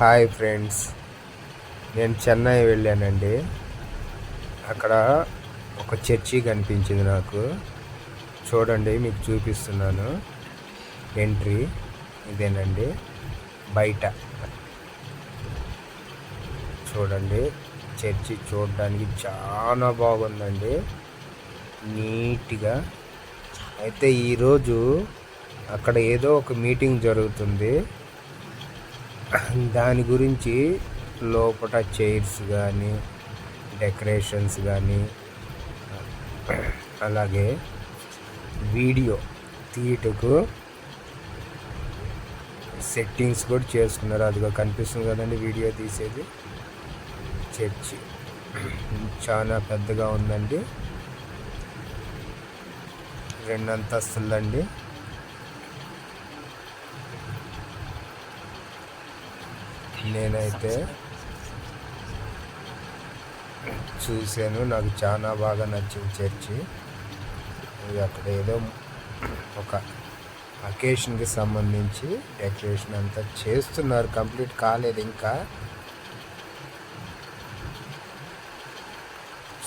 Hi friends, నేను చెన్నై వెళ్ళానండి. అక్కడ ఒక చర్చి కనిపించింది నాకు. చూడండి, మీకు చూపిస్తున్నాను. ఎంట్రీ ఇదేనండి. బయట చూడండి, చర్చి చూడడానికి చాలా బాగుందండి, నీట్గా. అయితే ఈరోజు అక్కడ ఏదో ఒక మీటింగ్ జరుగుతుంది. దాని గురించి లోపల చైర్స్ కానీ, డెకరేషన్స్ కానీ, అలాగే వీడియో తీయటకు సెట్టింగ్స్ కూడా చేసుకున్నారు. అదిగా కనిపిస్తుంది కదండి, వీడియో తీసేది. చర్చి చాలా పెద్దగా ఉందండి, 2 అంతస్తులండి. నేనైతే చూశాను, నాకు చాలా బాగా నచ్చింది చర్చి. అక్కడ ఏదో ఒక అకేషన్కి సంబంధించి డెకరేషన్ అంతా చేస్తున్నారు, కంప్లీట్ కాలేదు ఇంకా.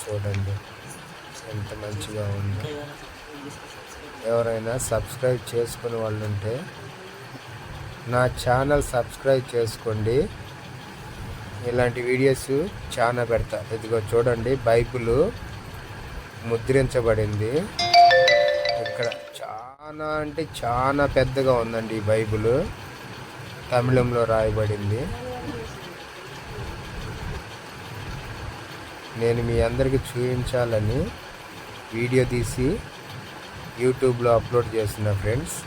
చూడండి ఎంత మంచిగా ఉంది. ఎవరైనా సబ్స్క్రైబ్ చేసుకునే వాళ్ళు ఉంటే నా ఛానల్ సబ్స్క్రైబ్ చేసుకోండి. ఇలాంటి వీడియోస్ చాలా పెడతా. ఇదిగో చూడండి, బైబిల్ ముద్రించబడింది ఇక్కడ. చాలా అంటే చాలా పెద్దగా ఉందండి ఈ బైబిల్, తమిళంలో రాయబడింది. నేను మీ అందరికీ చూపించాలని వీడియో తీసి యూట్యూబ్లో అప్లోడ్ చేస్తున్నా ఫ్రెండ్స్.